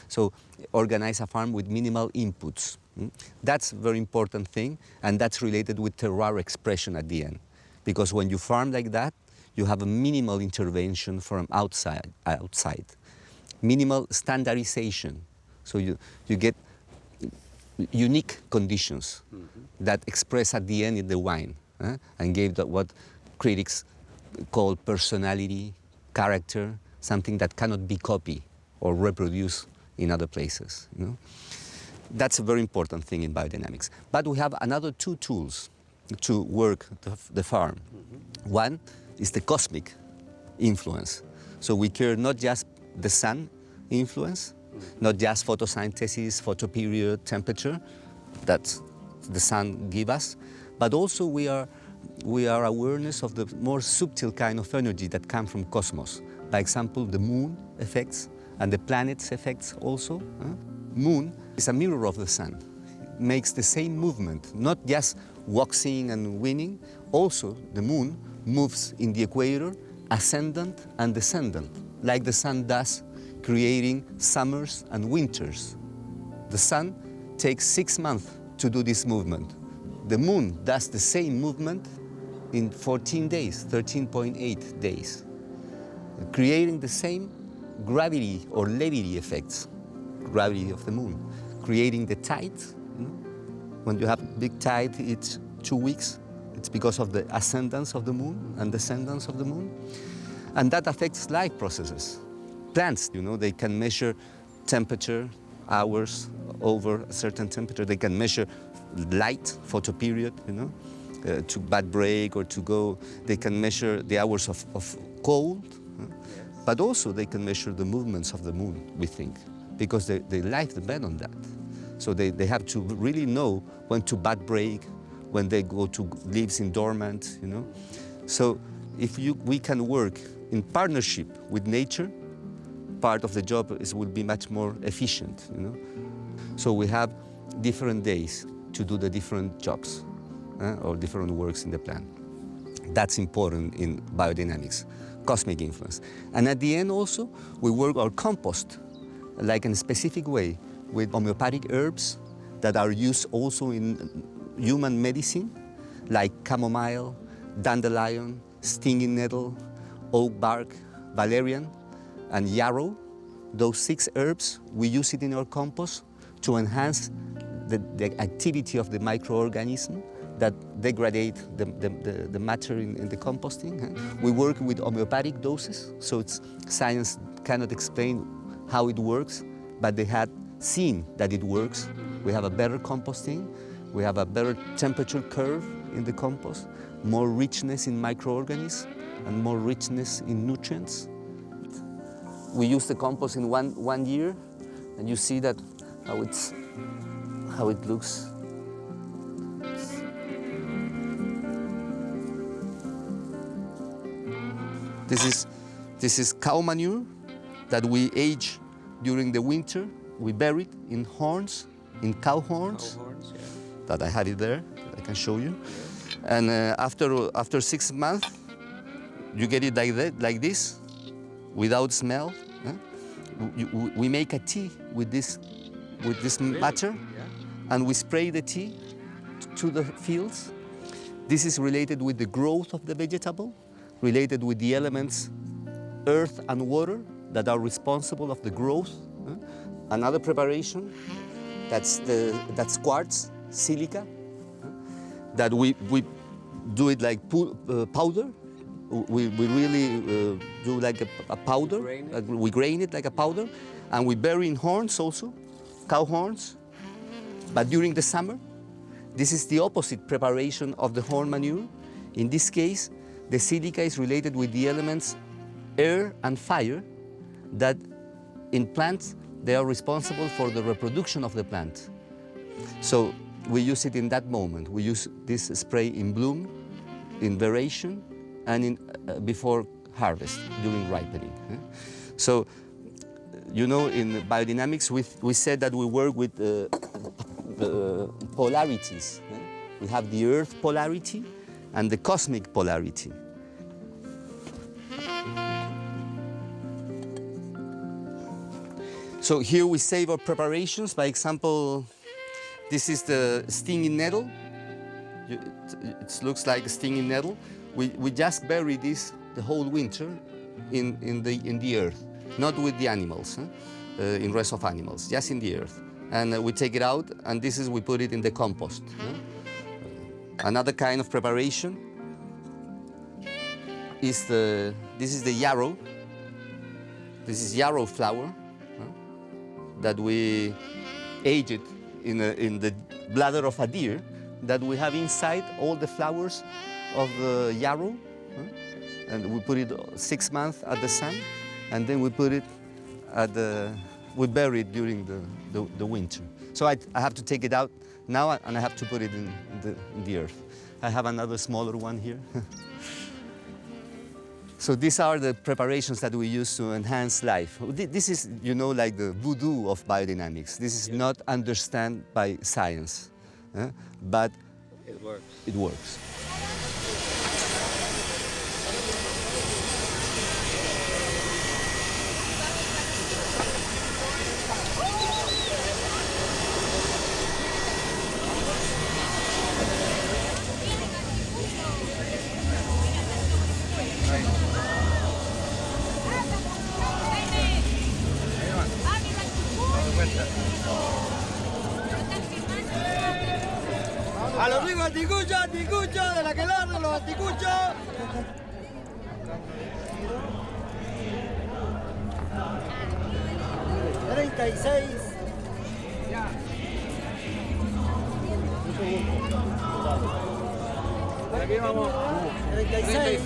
So organize a farm with minimal inputs. That's a very important thing, and that's related with terroir expression at the end. Because when you farm like that, you have a minimal intervention from outside. Minimal standardization. So you get unique conditions that express at the end in the wine, and gave that what critics call personality, character, something that cannot be copied or reproduced in other places. That's a very important thing in biodynamics. But we have another two tools to work the farm. One is the cosmic influence. So we care not just the sun influence, not just photosynthesis, photoperiod, temperature that the sun gives us, but also we are awareness of the more subtle kind of energy that come from cosmos. By example, the moon effects and the planets effects also. Moon is a mirror of the sun. It makes the same movement, not just waxing and waning. Also, the moon moves in the equator, ascendant and descendant, like the sun does, creating summers and winters. The sun takes 6 months to do this movement. The moon does the same movement in 14 days, 13.8 days, creating the same gravity or levity effects, gravity of the moon, creating the tide. When you have big tide, it's 2 weeks. It's because of the ascendance of the moon and descendance of the moon. And that affects life processes. Plants, they can measure temperature, hours over a certain temperature. They can measure light, photoperiod, to bad break or to go. They can measure the hours of cold, but also they can measure the movements of the moon, we think, because their life depends on that. So they have to really know when to bad break, when they go to leaves in dormant, So if we can work in partnership with nature, part of the job will be much more efficient, So we have different days to do the different jobs or different works in the plant. That's important in biodynamics, cosmic influence. And at the end also, we work our compost like in a specific way with homeopathic herbs that are used also in human medicine, like chamomile, dandelion, stinging nettle, oak bark, valerian, and yarrow. Those 6 herbs, we use it in our compost to enhance the activity of the microorganism that degrade the matter in the composting. We work with homeopathic doses, so science cannot explain how it works, but they had seen that it works. We have a better composting, we have a better temperature curve in the compost, more richness in microorganisms, and more richness in nutrients. We use the compost in one year, and you see that how it looks. This is cow manure that we age during the winter. We bury it in horns, in cow horns. That I have it there. I can show you. And after 6 months, you get it like this, without smell. We make a tea with this matter, and we spray the tea to the fields. This is related with the growth of the vegetable, related with the elements earth and water that are responsible of the growth. Another preparation, that's quartz, silica, that we do it like powder. We really do like a powder. We grain it like a powder, and we bury in horns also, cow horns. But during the summer, this is the opposite preparation of the horn manure. In this case, the silica is related with the elements air and fire that in plants, they are responsible for the reproduction of the plant. So we use it in that moment. We use this spray in bloom, in veration, and before harvest, during ripening. So, in biodynamics, we said that we work with polarities. We have the earth polarity and the cosmic polarity. So here we save our preparations. By example, this is the stinging nettle. It looks like a stinging nettle. We just bury this the whole winter in the earth, not with the animals, in rest of animals, just in the earth. And we take it out, and we put it in the compost. Another kind of preparation is this is the yarrow. This is yarrow flour that we aged in the bladder of a deer, that we have inside all the flowers of the yarrow, and we put it 6 months at the sun, and then we put it we bury it during the winter. So I have to take it out now, and I have to put it in the earth. I have another smaller one here. So these are the preparations that we use to enhance life. This is, like the voodoo of biodynamics. This is not understood by science, but it works. It works. A los ricos anticuchos, de la que larga los anticuchos. $36. Aquí vamos. 36.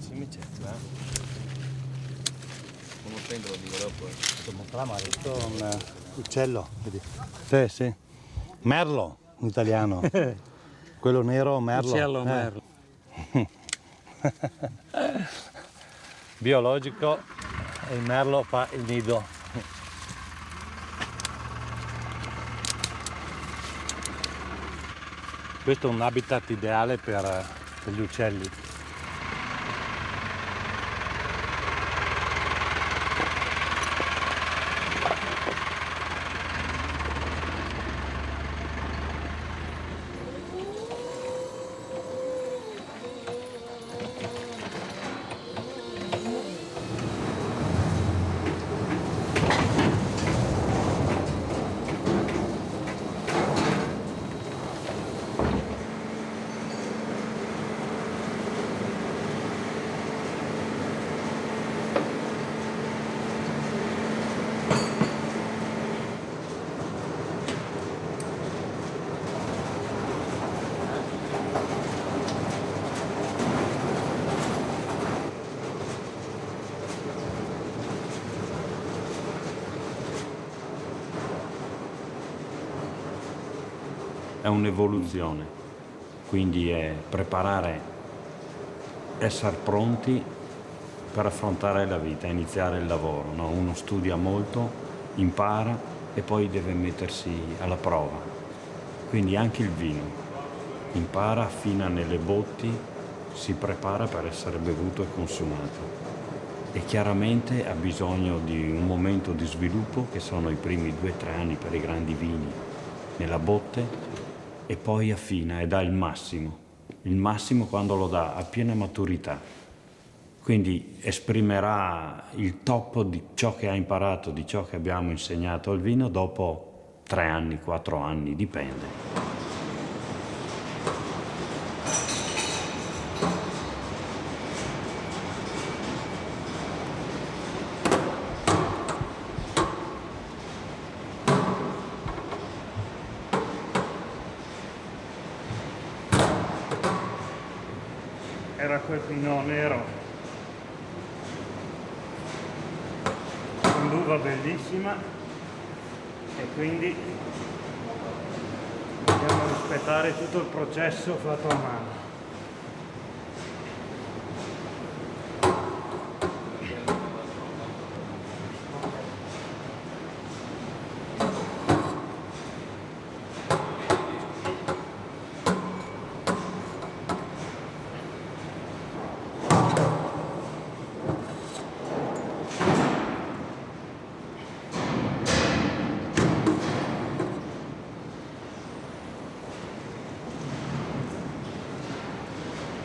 Sì, certo, non lo prendo, lo dico dopo. Posso mostrare, questo è un uccello, vedi? Sì, sì. Merlo, in italiano. Quello nero, merlo. Uccello, merlo. Biologico, e il merlo fa il nido. Questo è un habitat ideale per gli uccelli. È un'evoluzione, quindi è preparare, essere pronti per affrontare la vita, iniziare il lavoro, no? Uno studia molto, impara e poi deve mettersi alla prova, quindi anche il vino. impara, affina nelle botti, si prepara per essere bevuto e consumato. E chiaramente ha bisogno di un momento di sviluppo che sono i primi 2-3 anni per i grandi vini nella botte, e poi affina e dà il massimo quando lo dà a piena maturità. Quindi esprimerà il top di ciò che ha imparato, di ciò che abbiamo insegnato al vino dopo 3 anni, 4 anni, dipende. Era quel pinot nero con l'uva bellissima, e quindi dobbiamo rispettare tutto il processo fatto a mano.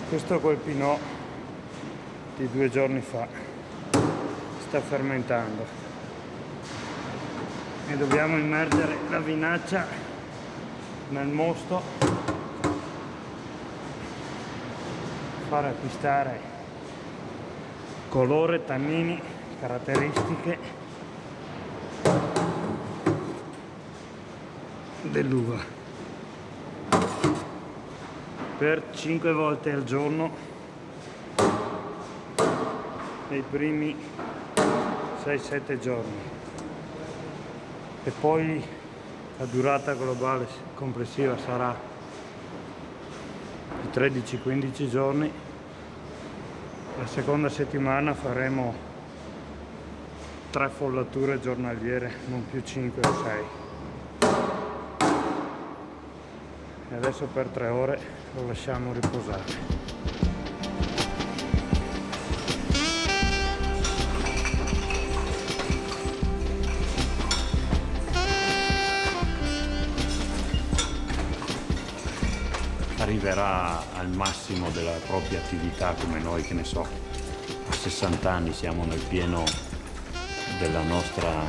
Questo è quel pinot di 2 giorni fa, sta fermentando e dobbiamo immergere la vinaccia nel mosto, fare acquistare colore, tannini, caratteristiche dell'uva. Per 5 volte al giorno nei primi 6-7 giorni, e poi la durata globale complessiva sarà di 13-15 giorni. La seconda settimana faremo 3 follature giornaliere, non più 5 o 6. E adesso per 3 ore lo lasciamo riposare. Arriverà al massimo della propria attività, come noi, che ne so, a 60 anni siamo nel pieno della nostra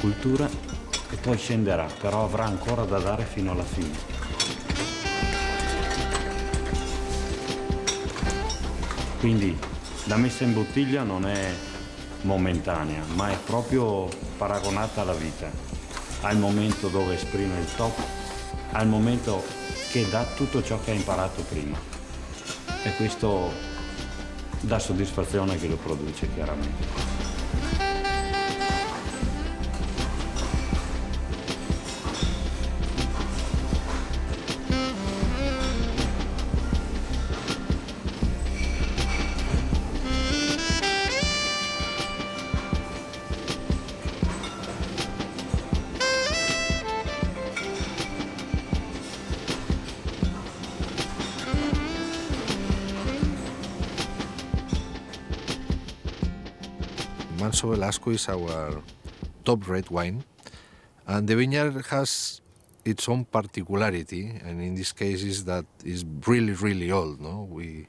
cultura, e poi scenderà, però avrà ancora da dare fino alla fine. Quindi la messa in bottiglia non è momentanea, ma è proprio paragonata alla vita, al momento dove esprime il top, al momento che dà tutto ciò che ha imparato prima. E questo dà soddisfazione a chi lo produce, chiaramente. Manso Velasco is our top red wine, and the vineyard has its own particularity, and in this case is that it's really old. No, we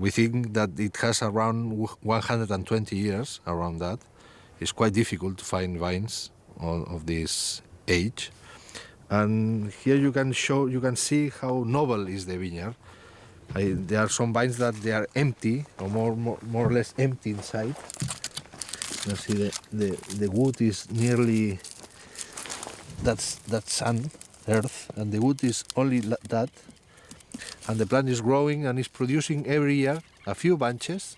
think that it has around 120 years. Around that, it's quite difficult to find vines of this age. And here you can see how noble is the vineyard. There are some vines that they are empty, or more or less empty inside. You see the wood is nearly that's sun, earth, and the wood is only that, and the plant is growing and is producing every year a few bunches,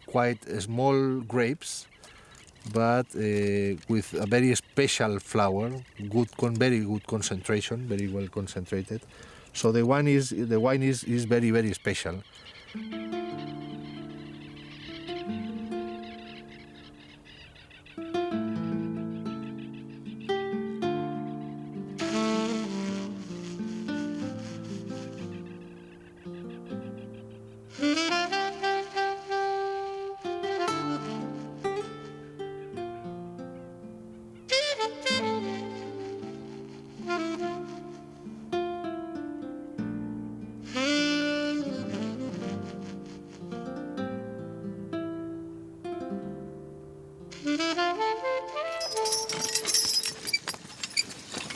quite small grapes, but with a very special flower, very good concentration, very well concentrated. So the wine is very special.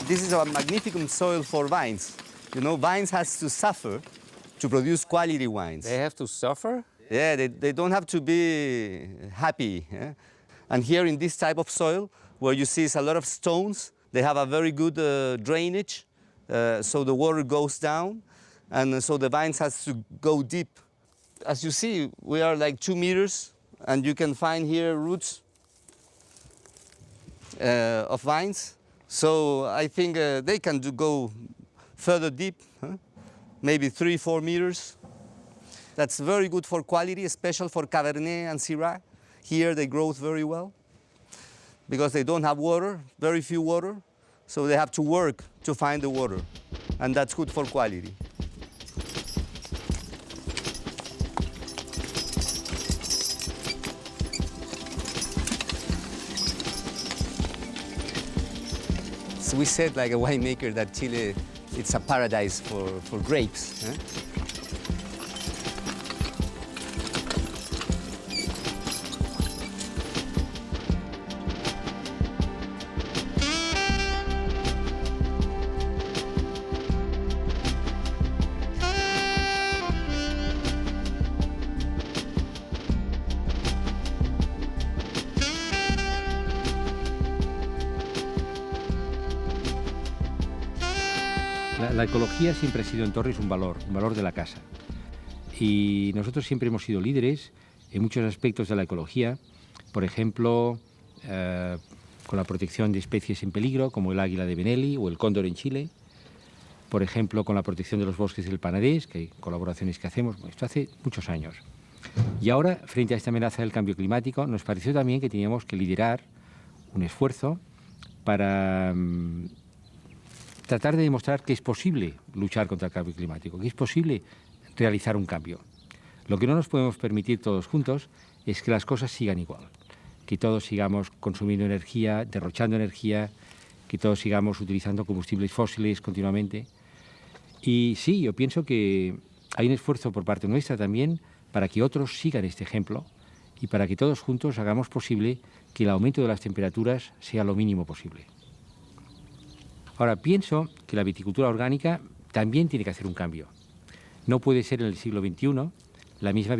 this is a magnificent soil for vines. You know, vines has to suffer to produce quality wines. They have to suffer? Yeah, they don't have to be happy. Yeah? And here in this type of soil, where you see it's a lot of stones, they have a very good drainage, so the water goes down, and so the vines has to go deep. As you see, we are like 2 meters, and you can find here roots of vines. So I think they can go further deep, huh? Maybe 3-4 meters. That's very good for quality, especially for Cabernet and Syrah. Here they grow very well because they don't have water, very few water, so they have to work to find the water, and that's good for quality. So we said, like a winemaker, that Chile, it's a paradise for grapes. Eh? La ecología siempre ha sido en Torres un valor de la casa. Y nosotros siempre hemos sido líderes en muchos aspectos de la ecología, por ejemplo, con la protección de especies en peligro, como el águila de Benelli o el cóndor en Chile, por ejemplo, con la protección de los bosques del Panadés, que hay colaboraciones que hacemos, esto hace muchos años. Y ahora, frente a esta amenaza del cambio climático, nos pareció también que teníamos que liderar un esfuerzo para tratar de demostrar que es posible luchar contra el cambio climático, que es posible realizar un cambio. Lo que no nos podemos permitir todos juntos es que las cosas sigan igual, que todos sigamos consumiendo energía, derrochando energía, que todos sigamos utilizando combustibles fósiles continuamente. Y sí, yo pienso que hay un esfuerzo por parte nuestra también para que otros sigan este ejemplo y para que todos juntos hagamos posible que el aumento de las temperaturas sea lo mínimo posible. Ahora, pienso que la viticultura orgánica también tiene que hacer un cambio. No puede ser en el siglo XXI la misma